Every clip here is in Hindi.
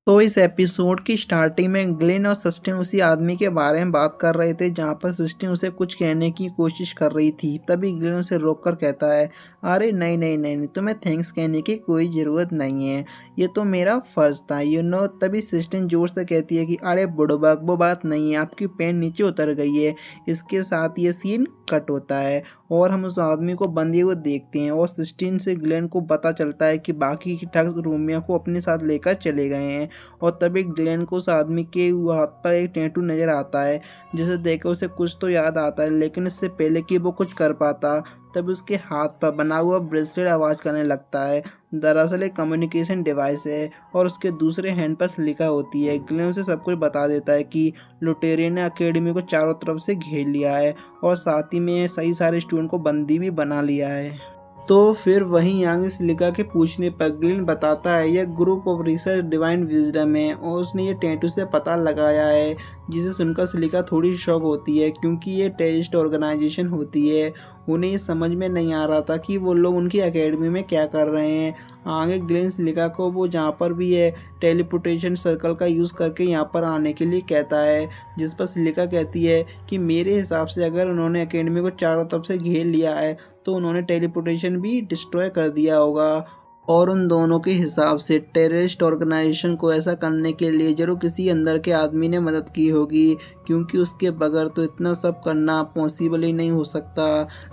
तो इस एपिसोड की स्टार्टिंग में ग्लेन और सस्टिन उसी आदमी के बारे में बात कर रहे थे जहाँ पर सस्टिन उसे कुछ कहने की कोशिश कर रही थी। तभी ग्लेन उसे रोककर कहता है, अरे नहीं नहीं नहीं नहीं, तुम्हें थैंक्स कहने की कोई ज़रूरत नहीं है, ये तो मेरा फ़र्ज़ था तभी सस्टिन जोर से कहती है कि अरे बुड़बक, वो बात नहीं है, आपकी पेन नीचे उतर गई है। इसके साथ ये सीन कट होता है और हम उस आदमी को बंधे हुए देखते हैं और सस्टिन से ग्लेन को पता चलता है कि बाकी की ठग्स रोमियो को अपने साथ लेकर चले गए हैं। और तभी ग्लेन को उस आदमी के हाथ पर एक टैटू नज़र आता है जिसे देखकर उसे कुछ तो याद आता है, लेकिन इससे पहले कि वो कुछ कर पाता तभी उसके हाथ पर बना हुआ ब्रेसलेट आवाज़ करने लगता है। दरअसल एक कम्युनिकेशन डिवाइस है और उसके दूसरे हैंड पर लिखा होती है। ग्लेन उसे सब कुछ बता देता है कि लुटेरिया ने अकेडमी को चारों तरफ से घेर लिया है और साथ ही में सही सारे स्टूडेंट को बंदी भी बना लिया है। तो फिर वहीं आगे सिलिका के पूछने पर ग्लेन बताता है यह group of research divine wisdom है और उसने ये टैटू से पता लगाया है, जिसे सुनकर सिलिका थोड़ी शॉक होती है क्योंकि ये टेररिस्ट ऑर्गेनाइजेशन होती है। उन्हें ये समझ में नहीं आ रहा था कि वो लोग उनकी एकेडमी में क्या कर रहे हैं। आगे ग्लेन सिलिका को वो जहाँ पर भी है टेलीपोर्टेशन सर्कल का यूज़ करके यहाँ पर आने के लिए कहता है, जिस पर सिलिका कहती है कि मेरे हिसाब से अगर उन्होंने एकेडमी को चारों तरफ से घेर लिया है तो उन्होंने टेलीपोर्टेशन भी डिस्ट्रॉय कर दिया होगा और उन दोनों के हिसाब से टेररिस्ट ऑर्गेनाइजेशन को ऐसा करने के लिए जरूर किसी अंदर के आदमी ने मदद की होगी, क्योंकि उसके बगैर तो इतना सब करना पॉसिबल ही नहीं हो सकता।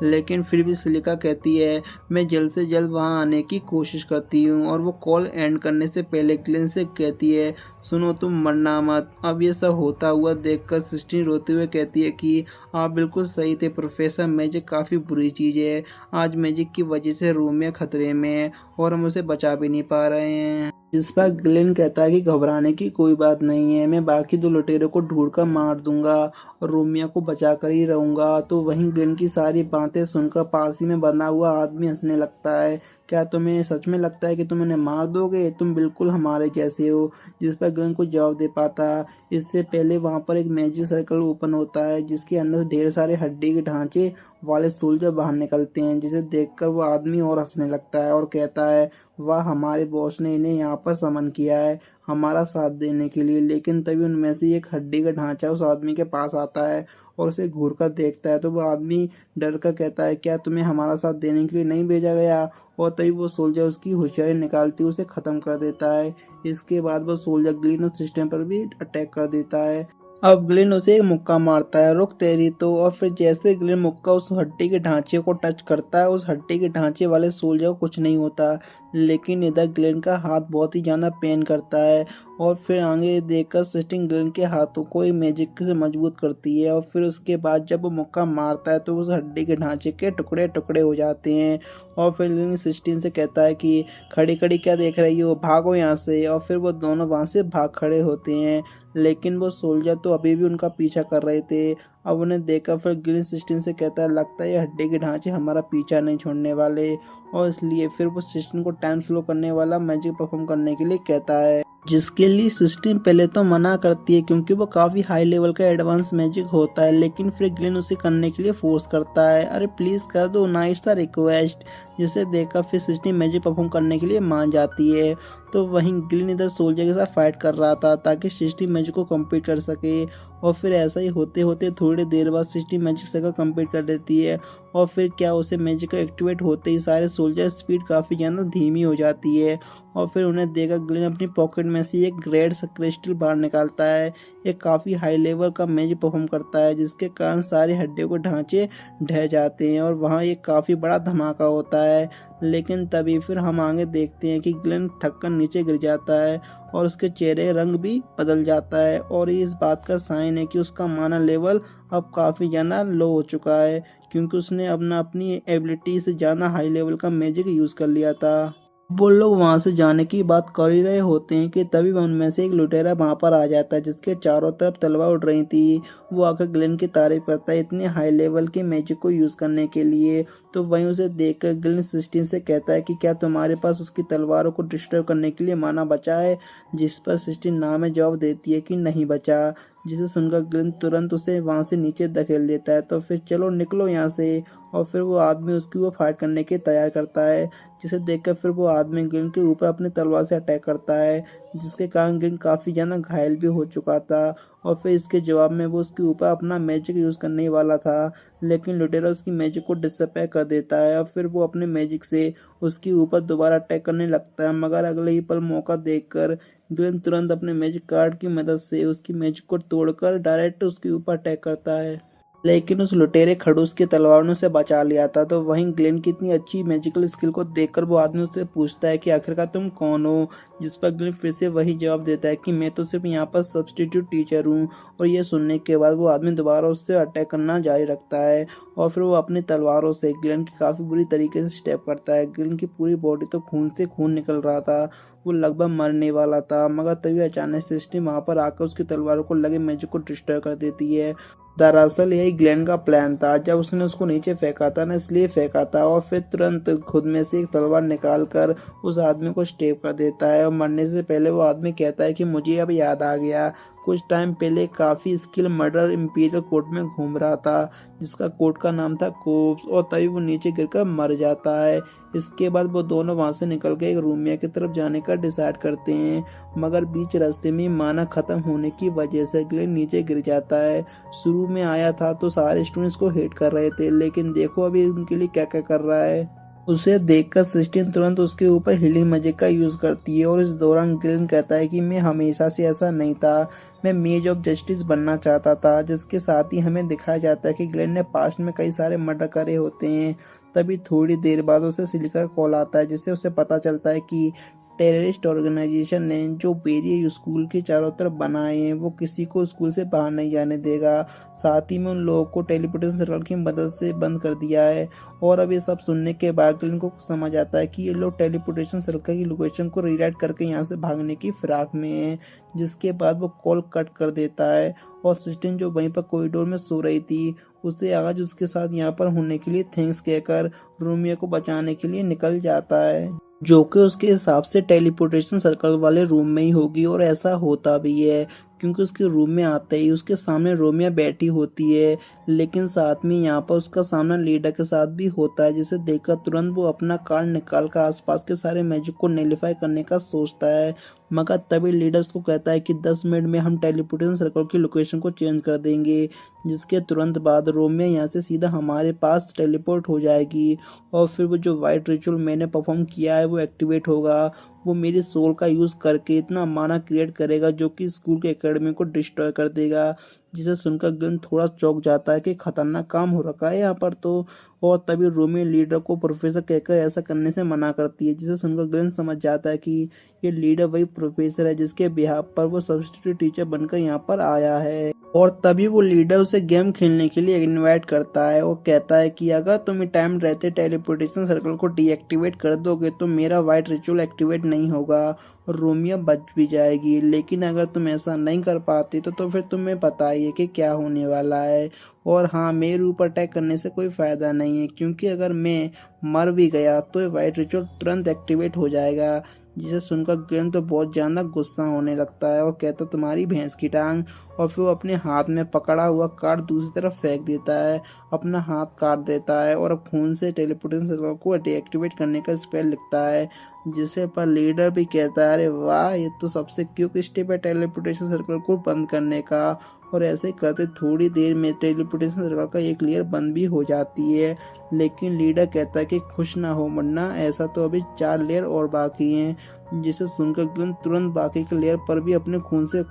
लेकिन फिर भी सिलिका कहती है मैं जल्द से जल्द वहां आने की कोशिश करती हूँ और वो कॉल एंड करने से पहले ग्लेन से कहती है सुनो तुम मरना मत। अब ये सब होता हुआ देखकर सिस्टीन रोते हुए कहती है कि आप बिल्कुल सही थे प्रोफेसर, मैजिक काफ़ी बुरी चीज़ है। आज मैजिक की वजह से रोमियो खतरे में है और हम उसे बचा भी नहीं पा रहे हैं। जिस पर ग्लेन कहता है कि घबराने की कोई बात नहीं है, मैं बाकी दो लुटेरों को ढूंढकर मार दूंगा और रोमियो को बचा कर ही रहूंगा। तो वहीं ग्लेन की सारी बातें सुनकर पास ही में बना हुआ आदमी हंसने लगता है। क्या तुम्हें सच में लगता है कि तुम उन्हें मार दोगे? तुम बिल्कुल हमारे जैसे हो। जिस पर ग्लेन को जवाब दे पाता इससे पहले वहां पर एक मैजिक सर्कल ओपन होता है जिसके अंदर ढेर सारे हड्डी के ढांचे वाले सोल्जर बाहर निकलते हैं, जिसे देखकर वो आदमी और हंसने लगता है और कहता है वाह, हमारे बॉस ने इन्हें यहाँ पर समन किया है हमारा साथ देने के लिए। लेकिन तभी उनमें से एक हड्डी का ढांचा उस आदमी के पास आता है और उसे घूर कर देखता है तो वो आदमी डर कर कहता है क्या तुम्हें हमारा साथ देने के लिए नहीं भेजा गया? और तभी वो सोल्जर उसकी होशियारी निकालती उसे ख़त्म कर देता है। इसके बाद वो सोल्जर ग्लीन और सिस्टम पर भी अटैक कर देता है। अब ग्लेन उसे एक मुक्का मारता है रुक तेरी तो, और फिर जैसे ग्लेन मुक्का उस हड्डी के ढांचे को टच करता है उस हड्डी के ढांचे वाले सोल्जर को कुछ नहीं होता, लेकिन इधर ग्लेन का हाथ बहुत ही ज़्यादा पेन करता है। और फिर आगे देखकर सिस्टिंग ग्लेन के हाथों को एक मैजिक से मजबूत करती है और फिर उसके बाद जब वो मुक्का मारता है तो उस हड्डी के ढांचे के टुकड़े टुकड़े हो जाते हैं। और फिर ग्लेन सिस्टिन से कहता है कि खड़ी खड़ी क्या देख रही हो, भागो यहाँ से। और फिर वो दोनों वहाँ से भाग खड़े होते हैं, लेकिन वो सोल्जर तो अभी भी उनका पीछा कर रहे थे। अब उन्हें देखकर फिर ग्रीन सिस्टम से कहता है लगता है ये हड्डी के ढांचे हमारा पीछा नहीं छोड़ने वाले, और इसलिए फिर वो सिस्टम को टाइम स्लो करने वाला मैजिक परफॉर्म करने के लिए कहता है, जिसके लिए सिस्टम पहले तो मना करती है क्योंकि वो काफ़ी हाई लेवल का एडवांस मैजिक होता है। लेकिन फिर ग्लेन उसे करने के लिए फोर्स करता है, अरे प्लीज़ कर दो, नाइस सा रिक्वेस्ट। जिसे देखकर फिर सिस्टम मैजिक परफॉर्म करने के लिए मान जाती है। तो वहीं ग्लेन इधर सोल्जर के साथ फाइट कर रहा था ताकि सिस्टम मैजिक को कंप्लीट कर सके, और फिर ऐसा ही होते होते थोड़ी देर बाद सिस्टम मैजिक सर्कल कंप्लीट कर देती है। और फिर क्या उसे मैजिक का एक्टिवेट होते ही सारे सोल्जर स्पीड काफ़ी ज़्यादा धीमी हो जाती है। और फिर उन्हें देखकर ग्लेन अपनी पॉकेट में से एक ग्रेड सा क्रिस्टल बाहर निकालता है। एक काफ़ी हाई लेवल का मैजिक परफॉर्म करता है जिसके कारण सारी हड्डियों के ढांचे ढह जाते हैं और वहाँ एक काफ़ी बड़ा धमाका होता है। लेकिन तभी फिर हम आगे देखते हैं कि ग्लेन थककर नीचे गिर जाता है और उसके चेहरे रंग भी बदल जाता है, और ये इस बात का साइन है कि उसका माना लेवल अब काफ़ी ज़्यादा लो हो चुका है क्योंकि उसने अपनी एबिलिटी से ज़्यादा हाई लेवल का मैजिक यूज़ कर लिया था। वो लोग वहां से जाने की बात कर ही रहे होते हैं कि तभी उनमें से एक लुटेरा वहां पर आ जाता है जिसके चारों तरफ तलवार उड़ रही थी। वो आकर ग्लेन की तारीफ करता है इतने हाई लेवल के मैजिक को यूज़ करने के लिए। तो वहीं उसे देखकर ग्लेन सिस्टीन से कहता है कि क्या तुम्हारे पास उसकी तलवारों को डिस्ट्रॉय करने के लिए माना बचा है? जिस पर सिस्टीन ना में जवाब देती है कि नहीं बचा। जिसे सुनकर ग्लेन तुरंत उसे वहां से नीचे धकेल देता है। तो फिर चलो निकलो यहाँ से, और फिर वो आदमी उसकी वो फाइट करने की तैयार करता है, जिसे देखकर फिर वो आदमी ग्लेन के ऊपर अपनी तलवार से अटैक करता है, जिसके कारण ग्लेन काफ़ी ज़्यादा घायल भी हो चुका था। और फिर इसके जवाब में वो उसके ऊपर अपना मैजिक यूज़ करने ही वाला था, लेकिन लुटेरा उसकी मैजिक को डिसअपीयर कर देता है और फिर वो अपने मैजिक से उसके ऊपर दोबारा अटैक करने लगता है। मगर अगले ही पल मौका देखकर ग्लेन तुरंत अपने मैजिक कार्ड की मदद से उसकी मैजिक को तोड़कर डायरेक्ट उसके ऊपर अटैक करता है, लेकिन उस लुटेरे खड़ूस की तलवार ने उसे बचा लिया था। तो वहीं ग्लेन की इतनी अच्छी मैजिकल स्किल को देखकर वो आदमी उससे पूछता है कि आखिरकार तुम कौन हो, जिस पर ग्लेन फिर से वही जवाब देता है कि मैं तो सिर्फ यहाँ पर सब्स्टिट्यूट टीचर हूँ। और ये सुनने के बाद वो आदमी दोबारा उससे अटैक करना जारी रखता है और फिर वो अपनी तलवारों से ग्लेन की काफ़ी बुरी तरीके से स्टेप करता है। ग्लेन की पूरी बॉडी तो खून से खून निकल रहा था, वो लगभग मरने वाला था, मगर तभी अचानक से स्टिम वहाँ पर आकर उसकी तलवारों को लगे मैजिक को डिस्ट्रॉय कर देती है। दरअसल यही ग्लेन का प्लान था, जब उसने उसको नीचे फेंका था ना, इसलिए फेंका था। और फिर तुरंत खुद में से एक तलवार निकाल कर उस आदमी को स्टेप कर देता है। और मरने से पहले वो आदमी कहता है कि मुझे अब याद आ गया, कुछ टाइम पहले काफ़ी स्किल मर्डर इंपीरियल कोर्ट में घूम रहा था, जिसका कोर्ट का नाम था कोप्स, और तभी वो नीचे गिरकर मर जाता है। इसके बाद वो दोनों वहाँ से निकल के एक रूमिया की तरफ जाने का डिसाइड करते हैं, मगर बीच रास्ते में माना ख़त्म होने की वजह से ग्लेन नीचे गिर जाता है। शुरू में आया था तो सारे स्टूडेंट्स को हेट कर रहे थे, लेकिन देखो अभी उनके लिए क्या क्या कर रहा है। उसे देखकर सिस्टीन तुरंत उसके ऊपर हीलिंग मैजिक का यूज करती है और इस दौरान ग्लेन कहता है कि मैं हमेशा से ऐसा नहीं था, मैं मेज ऑफ जस्टिस बनना चाहता था। जिसके साथ ही हमें दिखाया जाता है कि ग्लेन ने पास्ट में कई सारे मर्डर करे होते हैं। तभी थोड़ी देर बाद उसे सिलिका का कॉल आता है, जिससे उसे पता चलता है कि टेररिस्ट ऑर्गेनाइजेशन ने जो बैरियर स्कूल के चारों तरफ बनाए हैं वो किसी को स्कूल से बाहर नहीं जाने देगा। साथ ही में उन लोगों को टेलीपोर्टेशन सर्कल की मदद से बंद कर दिया है। और अब ये सब सुनने के बाद ग्लेन को समझ आता है कि ये लोग टेलीपोर्टेशन सर्कल की लोकेशन को रीराइट करके यहाँ से भागने की फिराक में है। जिसके बाद वो कॉल कट कर देता है और सिस्टीन जो वहीं पर कॉरिडोर में सो रही थी उसे आज उसके साथ यहाँ पर होने के लिए थैंक्स कहकर रोमियो को बचाने के लिए निकल जाता है, जो कि उसके हिसाब से टेलीपोर्टेशन सर्कल वाले रूम में ही होगी। और ऐसा होता भी है, क्योंकि उसके रूम में आते ही उसके सामने रोमिया बैठी होती है, लेकिन साथ में यहाँ पर उसका सामना लीडर के साथ भी होता है, जिसे देखकर तुरंत वो अपना कार्ड निकाल कर आसपास के सारे मैजिक को नेलिफाई करने का सोचता है। मगर तभी लीडर उसको कहता है कि 10 मिनट में हम टेलीपोर्टेशन सर्कल की लोकेशन को चेंज कर देंगे, जिसके तुरंत बाद रोमिया यहाँ से सीधा हमारे पास टेलीपोर्ट हो जाएगी। और फिर वो जो वाइट रिचुअल मैंने परफॉर्म किया है वो एक्टिवेट होगा। वो मेरी सोल का यूज़ करके इतना माना क्रिएट करेगा जो कि स्कूल के एकेडमी को डिस्ट्रॉय कर देगा, जिसे सुनकर ग्लेन थोड़ा चौंक जाता है कि खतरनाक काम हो रखा है यहाँ पर तो। और तभी रोमियो लीडर को प्रोफेसर कहकर ऐसा करने से मना करती है, जिसे सुनकर ग्लेन समझ जाता है कि ये लीडर वही प्रोफेसर है जिसके बिहाफ पर वो सब्स्टिट्यूट टीचर बनकर यहाँ पर आया है। और तभी वो लीडर उसे गेम खेलने के लिए इनवाइट करता है और कहता है कि अगर तुम टाइम रहते टेलीपोर्टेशन सर्कल को डीएक्टिवेट कर दोगे तो मेरा वाइट रिचुअल एक्टिवेट नहीं होगा और रोमियो बच भी जाएगी, लेकिन अगर तुम ऐसा नहीं कर पाते तो फिर तुम्हें पता ही है कि क्या होने वाला है। और हाँ, मेरे ऊपर अटैक करने से कोई फ़ायदा नहीं है, क्योंकि अगर मैं मर भी गया तो ये वाइट रिचुअल तुरंत एक्टिवेट हो जाएगा। जिसे सुनकर ग्लेन तो बहुत ज़्यादा गुस्सा होने लगता है और कहता तुम्हारी भैंस की टांग। और फिर वो अपने हाथ में पकड़ा हुआ कार्ड दूसरी तरफ फेंक देता है, अपना हाथ काट देता है और अब खून से टेलीपोर्टेशन सर्कल को डीएक्टिवेट करने का स्पेल लिखता है, जिसे पर लीडर भी कहता है अरे वाह, ये तो सबसे क्विक स्टेप है टेलीपोर्टेशन सर्कल को बंद करने का। और ऐसे करते थोड़ी देर में टेलीपोर्टेशन सर्कल का एक लेयर बंद भी हो जाती है, लेकिन लीडर कहता है कि खुश ना हो वरना ऐसा तो अभी 4 लेयर और बाकी हैं। जिसे सुनकर ग्लेन तुरंत बाकी के लेयर पर भी अपने खून से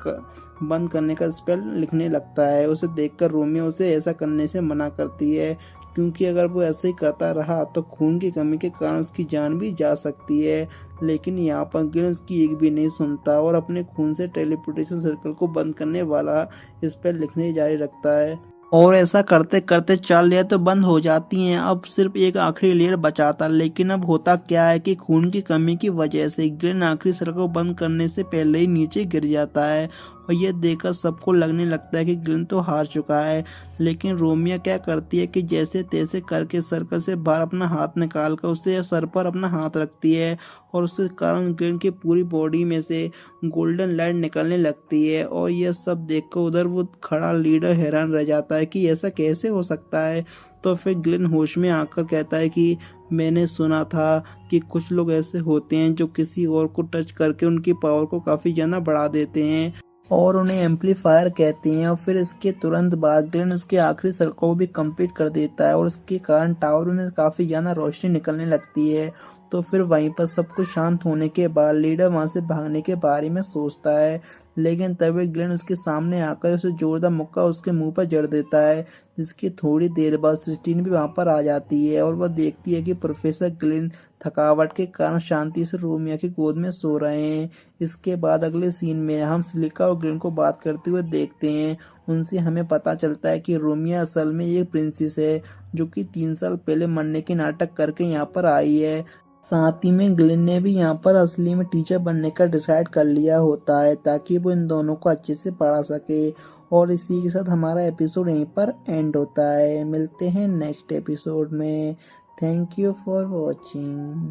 बंद करने का स्पेल लिखने लगता है। उसे देखकर रोमियो उसे ऐसा करने से मना करती है, क्योंकि अगर वो ऐसे ही करता रहा तो खून की कमी के कारण उसकी जान भी जा सकती है। लेकिन यहाँ पर ग्लेन उसकी एक भी नहीं सुनता और अपने खून से टेलीपोर्टेशन सर्कल को बंद करने वाला स्पेल लिखने जारी रखता है। और ऐसा करते करते 4 लेयर तो बंद हो जाती हैं, अब सिर्फ एक आखिरी लेयर बचाता। लेकिन अब होता क्या है कि खून की कमी की वजह से ग्लेन आखिरी सर्कल को बंद करने से पहले ही नीचे गिर जाता है और ये देखकर सबको लगने लगता है कि ग्लेन तो हार चुका है। लेकिन रोमियो क्या करती है कि जैसे तैसे करके सर्कल से बाहर अपना हाथ निकाल कर उससे सर पर अपना हाथ रखती है और उसके कारण ग्लेन की पूरी बॉडी में से गोल्डन लाइट निकलने लगती है। और यह सब देखकर उधर वो खड़ा लीडर हैरान रह जाता है कि ऐसा कैसे हो सकता है। तो फिर ग्लेन होश में आकर कहता है कि मैंने सुना था कि कुछ लोग ऐसे होते हैं जो किसी और को टच करके उनकी पावर को काफ़ी ज़्यादा बढ़ा देते हैं और उन्हें एम्पलीफायर कहते हैं। और फिर इसके तुरंत बाद ग्लेन उसके आखिरी सर्कल को भी कंप्लीट कर देता है और उसके कारण टावर में काफ़ी ज़्यादा रोशनी निकलने लगती है। तो फिर वहीं पर सब कुछ शांत होने के बाद लीडर वहां से भागने के बारे में सोचता है, लेकिन तभी ग्लेन उसके सामने आकर उसे जोरदार मुक्का उसके मुंह पर जड़ देता है, जिसकी थोड़ी देर बाद सिस्टीन भी वहां पर आ जाती है और वह देखती है कि प्रोफेसर ग्लेन थकावट के कारण शांति से रोमियो की गोद में सो रहे हैं। इसके बाद अगले सीन में हम सिलिका और ग्लेन को बात करते हुए देखते हैं। उनसे हमें पता चलता है कि रोमियो असल में एक प्रिंसेस है जो कि 3 साल पहले मरने के नाटक करके यहाँ पर आई है। साथ ही में ग्लेन ने भी यहाँ पर असली में टीचर बनने का डिसाइड कर लिया होता है ताकि वो इन दोनों को अच्छे से पढ़ा सके। और इसी के साथ हमारा एपिसोड यहीं पर एंड होता है। मिलते हैं नेक्स्ट एपिसोड में। Thank you for watching.